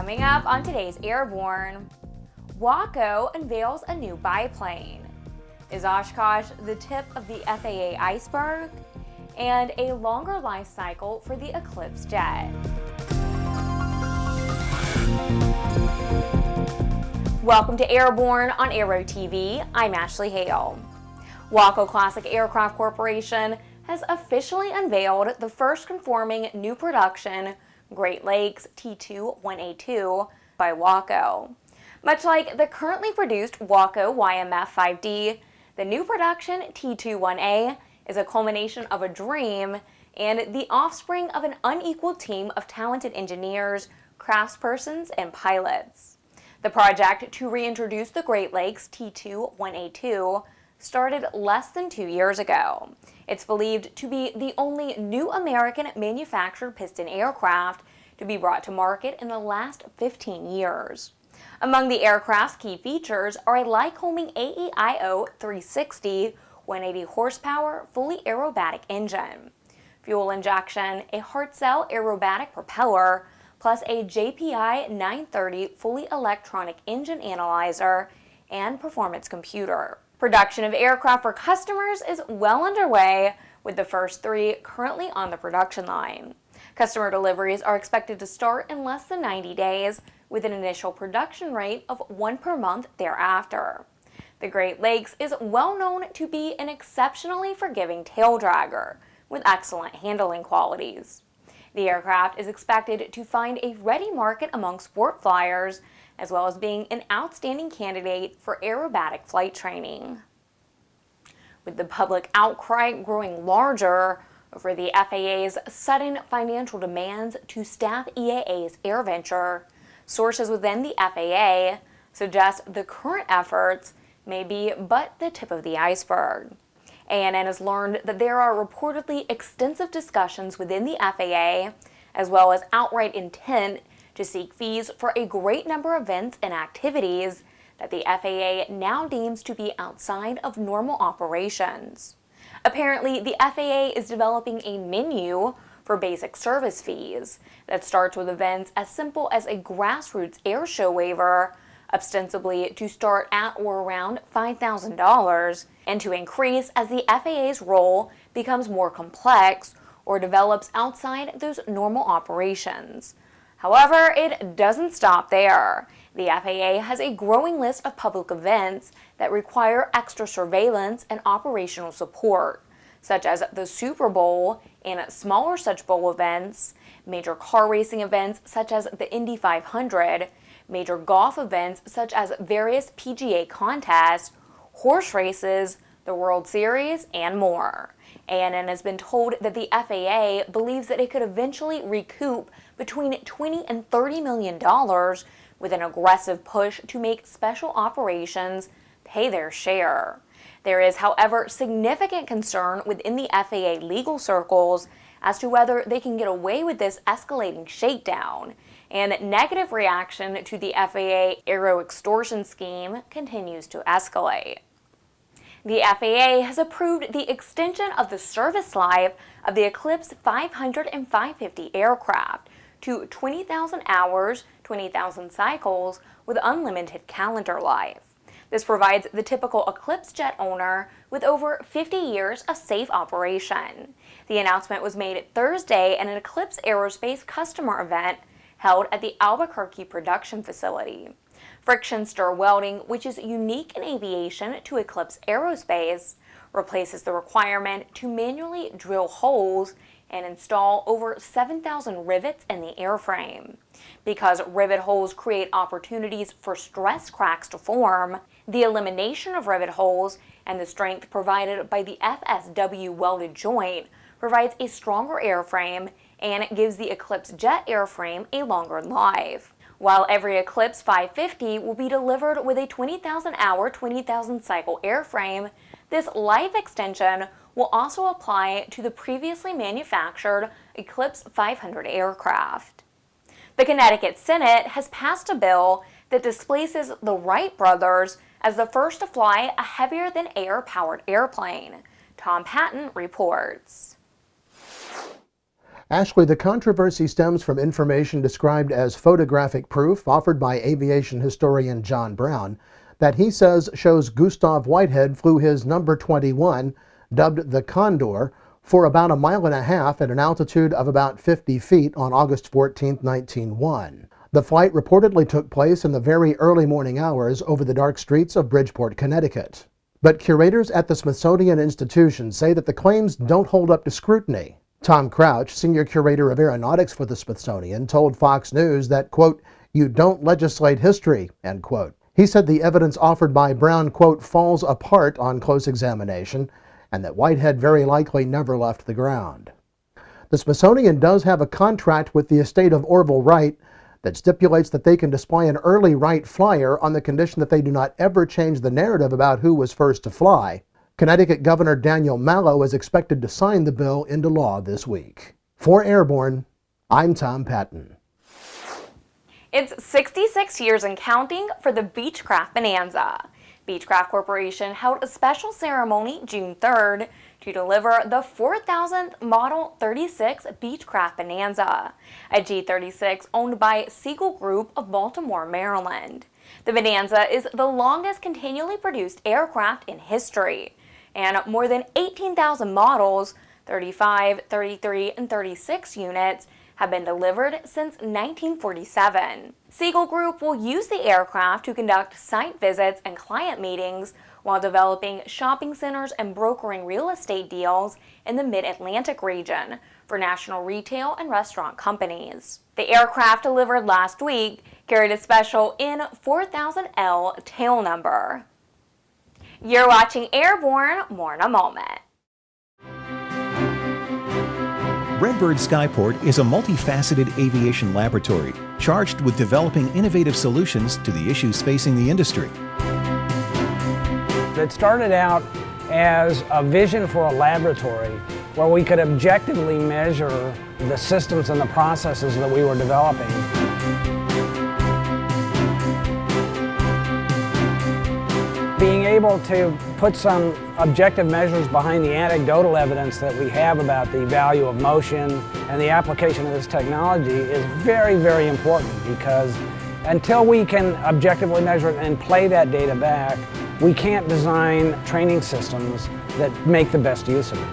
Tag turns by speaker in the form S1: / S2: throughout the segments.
S1: Coming up on today's Airborne, WACO unveils a new biplane. Is Oshkosh the tip of the FAA iceberg? And a longer life cycle for the Eclipse Jet. Welcome to Airborne on Aero-TV. I'm Ashley Hale. WACO Classic Aircraft Corporation has officially unveiled the first conforming new production Great Lakes T2-1A2 by WACO. Much like the currently produced WACO YMF-5D, the new production T2-1A is a culmination of a dream and the offspring of an unequaled team of talented engineers, craftspersons, and pilots. The project to reintroduce the Great Lakes T2-1A2 started less than 2 years ago. It's believed to be the only new American manufactured piston aircraft to be brought to market in the last 15 years. Among the aircraft's key features are a Lycoming AEIO 360 180 horsepower fully aerobatic engine, fuel injection, a Hartzell aerobatic propeller, plus a JPI 930 fully electronic engine analyzer and performance computer. Production of aircraft for customers is well underway, with the first 3 currently on the production line. Customer deliveries are expected to start in less than 90 days, with an initial production rate of 1 per month thereafter. The Great Lakes is well known to be an exceptionally forgiving tail dragger, with excellent handling qualities. The aircraft is expected to find a ready market among sport flyers, as well as being an outstanding candidate for aerobatic flight training. With the public outcry growing larger over the FAA's sudden financial demands to staff EAA's AirVenture, sources within the FAA suggest the current efforts may be but the tip of the iceberg. ANN has learned that there are reportedly extensive discussions within the FAA, as well as outright intent to seek fees for a great number of events and activities that the FAA now deems to be outside of normal operations. Apparently, the FAA is developing a menu for basic service fees that starts with events as simple as a grassroots air show waiver, ostensibly to start at or around $5,000, and to increase as the FAA's role becomes more complex or develops outside those normal operations. However, it doesn't stop there. The FAA has a growing list of public events that require extra surveillance and operational support, such as the Super Bowl and smaller such bowl events, major car racing events such as the Indy 500, major golf events such as various PGA contests, horse races, the World Series, and more. ANN has been told that the FAA believes that it could eventually recoup between $20 and $30 million with an aggressive push to make special operations pay their share. There is, however, significant concern within the FAA legal circles as to whether they can get away with this escalating shakedown, and negative reaction to the FAA Aero-Extortion scheme continues to escalate. The FAA has approved the extension of the service life of the Eclipse 500 and 550 aircraft to 20,000 hours, 20,000 cycles with unlimited calendar life. This provides the typical Eclipse Jet owner with over 50 years of safe operation. The announcement was made Thursday at an Eclipse Aerospace customer event held at the Albuquerque production facility. Friction stir welding, which is unique in aviation to Eclipse Aerospace, replaces the requirement to manually drill holes and install over 7,000 rivets in the airframe. Because rivet holes create opportunities for stress cracks to form, the elimination of rivet holes and the strength provided by the FSW welded joint provides a stronger airframe and gives the Eclipse Jet airframe a longer life. While every Eclipse 550 will be delivered with a 20,000 hour, 20,000 cycle airframe, this life extension will also apply to the previously manufactured Eclipse 500 aircraft. The Connecticut Senate has passed a bill that displaces the Wright brothers as the first to fly a heavier-than-air powered airplane. Tom Patton reports.
S2: Ashley, the controversy stems from information described as photographic proof offered by aviation historian John Brown that he says shows Gustav Whitehead flew his number 21, dubbed the Condor, for about 1.5 miles at an altitude of about 50 feet on August 14, 1901. The flight reportedly took place in the very early morning hours over the dark streets of Bridgeport, Connecticut. But curators at the Smithsonian Institution say that the claims don't hold up to scrutiny. Tom Crouch, senior curator of aeronautics for the Smithsonian, told Fox News that, quote, "You don't legislate history," end quote. He said the evidence offered by Brown, quote, "falls apart on close examination," and that Whitehead very likely never left the ground. The Smithsonian does have a contract with the estate of Orville Wright that stipulates that they can display an early Wright flyer on the condition that they do not ever change the narrative about who was first to fly. Connecticut Governor Daniel Mallow is expected to sign the bill into law this week. For Airborne, I'm Tom Patton.
S1: It's 66 years and counting for the Beechcraft Bonanza. Beechcraft Corporation held a special ceremony June 3rd to deliver the 4,000th Model 36 Beechcraft Bonanza, a G-36 owned by Siegel Group of Baltimore, Maryland. The Bonanza is the longest continually produced aircraft in history, and more than 18,000 models, 35, 33, and 36 units, have been delivered since 1947. Siegel Group will use the aircraft to conduct site visits and client meetings while developing shopping centers and brokering real estate deals in the Mid-Atlantic region for national retail and restaurant companies. The aircraft delivered last week carried a special N4000L tail number. You're watching Airborne, more in a moment.
S3: Redbird Skyport is a multifaceted aviation laboratory charged with developing innovative solutions to the issues facing the industry.
S4: It started out as a vision for a laboratory where we could objectively measure the systems and the processes that we were developing. Being able to put some objective measures behind the anecdotal evidence that we have about the value of motion and the application of this technology is very, very important, because until we can objectively measure it and play that data back, we can't design training systems that make the best use of it.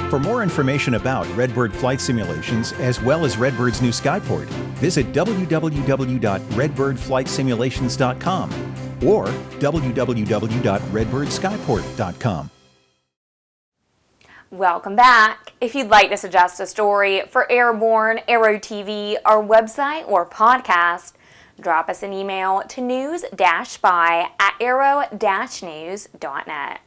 S3: For more information about Redbird flight simulations, as well as Redbird's new Skyport, visit www.redbirdflightsimulations.com or www.redbirdskyport.com.
S1: Welcome back. If you'd like to suggest a story for Airborne, Aero-TV, our website, or podcast, drop us an email to news-spy@aero-news.net.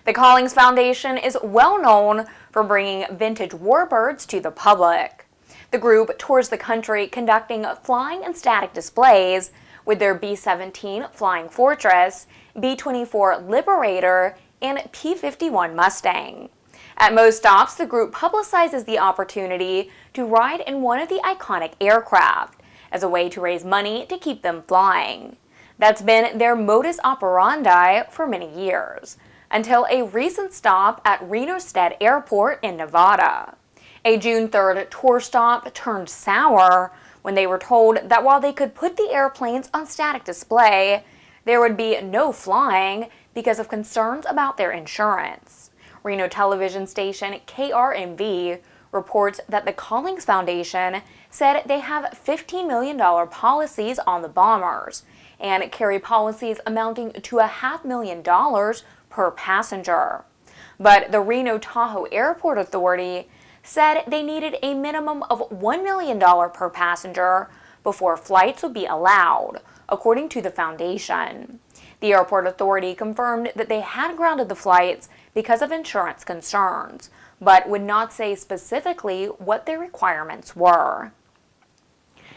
S1: The Collings Foundation is well known for bringing vintage warbirds to the public. The group tours the country conducting flying and static displays with their B-17 Flying Fortress, B-24 Liberator, and P-51 Mustang. At most stops, the group publicizes the opportunity to ride in one of the iconic aircraft as a way to raise money to keep them flying. That's been their modus operandi for many years, until a recent stop at Reno-Stead Airport in Nevada. A June 3rd tour stop turned sour when they were told that while they could put the airplanes on static display, there would be no flying because of concerns about their insurance. Reno television station KRMV reports that the Collings Foundation said they have $15 million policies on the bombers and carry policies amounting to $500,000 per passenger. But the Reno-Tahoe Airport Authority said they needed a minimum of $1 million per passenger before flights would be allowed, according to the foundation. The airport authority confirmed that they had grounded the flights because of insurance concerns, but would not say specifically what their requirements were.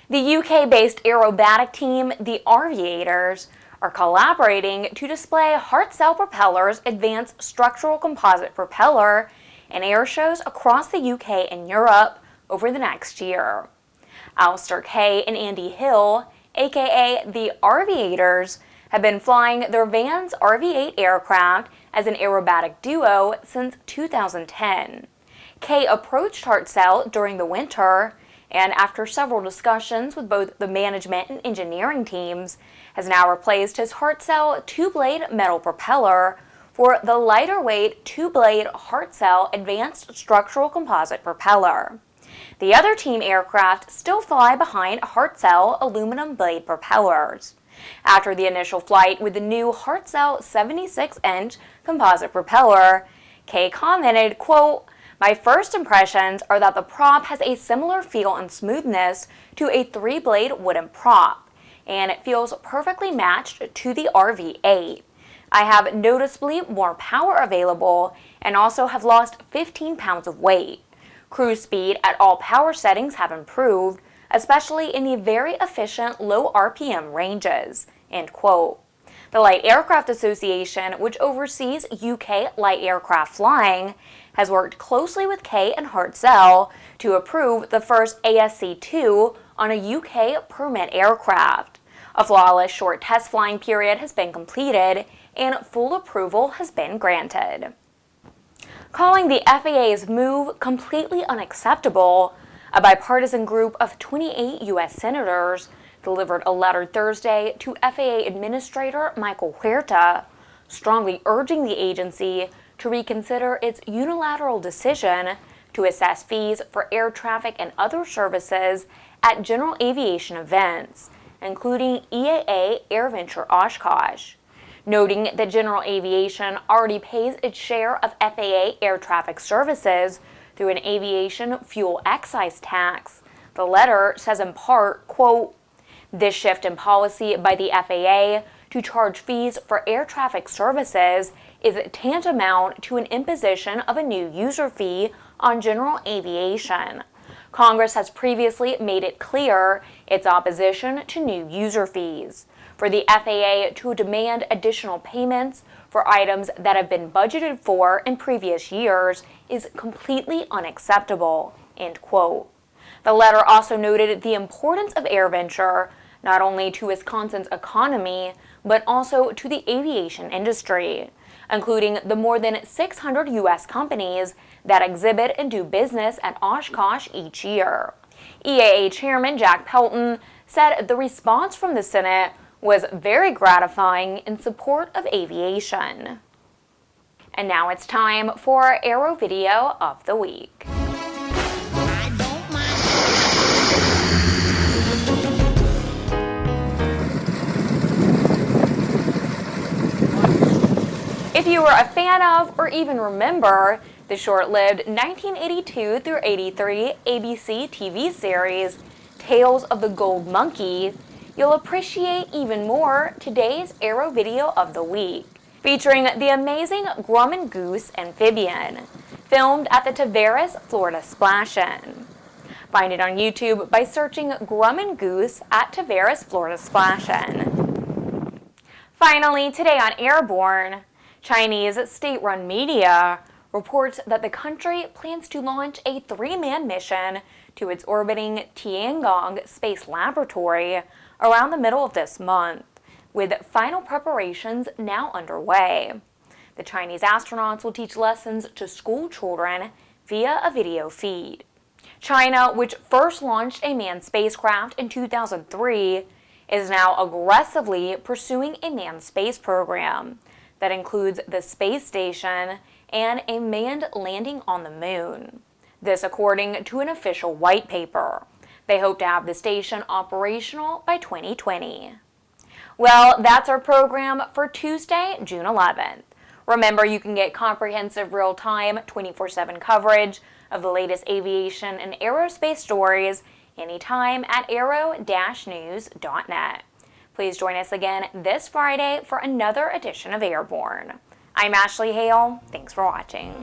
S1: The UK-based aerobatic team, the Aviators, are collaborating to display Hartzell Propeller's advanced structural composite propeller in air shows across the UK and Europe over the next year. Alistair Kay and Andy Hill, aka the Aviators, have been flying their Vans RV-8 aircraft as an aerobatic duo since 2010. Kay approached Hartzell during the winter, and after several discussions with both the management and engineering teams, has now replaced his Hartzell two-blade metal propeller for the lighter-weight two-blade Hartzell Advanced Structural Composite propeller. The other team aircraft still fly behind Hartzell aluminum blade propellers. After the initial flight with the new Hartzell 76-inch composite propeller, Kay commented, quote, "My first impressions are that the prop has a similar feel and smoothness to a three-blade wooden prop, and it feels perfectly matched to the RV-8. I have noticeably more power available and also have lost 15 pounds of weight. Cruise speed at all power settings have improved, especially in the very efficient low RPM ranges." End quote. The Light Aircraft Association, which oversees UK light aircraft flying, has worked closely with Kay and Hartzell to approve the first ASC2 on a UK permit aircraft. A flawless short test flying period has been completed and full approval has been granted. Calling the FAA's move completely unacceptable, a bipartisan group of 28 U.S. senators delivered a letter Thursday to FAA Administrator Michael Huerta, strongly urging the agency to reconsider its unilateral decision to assess fees for air traffic and other services at general aviation events, including EAA AirVenture Oshkosh, noting that general aviation already pays its share of FAA air traffic services through an aviation fuel excise tax. The letter says in part, quote, "This shift in policy by the FAA to charge fees for air traffic services is tantamount to an imposition of a new user fee on general aviation. Congress has previously made it clear its opposition to new user fees. For the FAA to demand additional payments for items that have been budgeted for in previous years is completely unacceptable." End quote. The letter also noted the importance of AirVenture not only to Wisconsin's economy, but also to the aviation industry, including the more than 600 U.S. companies that exhibit and do business at Oshkosh each year. EAA Chairman Jack Pelton said the response from the Senate was very gratifying in support of aviation. And now it's time for our Aero Video of the Week. If you were a fan of or even remember the short-lived 1982 through 83 ABC TV series Tales of the Gold Monkey, you'll appreciate even more today's Aero Video of the Week, featuring the amazing Grumman Goose amphibian, filmed at the Tavares, Florida Splash-In. Find it on YouTube by searching Grumman Goose at Tavares, Florida Splash-In. Finally, today on Airborne, Chinese state-run media reports that the country plans to launch a three-man mission to its orbiting Tiangong Space Laboratory around the middle of this month, with final preparations now underway. The Chinese astronauts will teach lessons to school children via a video feed. China, which first launched a manned spacecraft in 2003, is now aggressively pursuing a manned space program that includes the space station and a manned landing on the moon. This according to an official white paper. They hope to have the station operational by 2020. Well, that's our program for Tuesday, June 11th. Remember, you can get comprehensive real-time 24/7 coverage of the latest aviation and aerospace stories anytime at aero-news.net. Please join us again this Friday for another edition of Airborne. I'm Ashley Hale. Thanks for watching.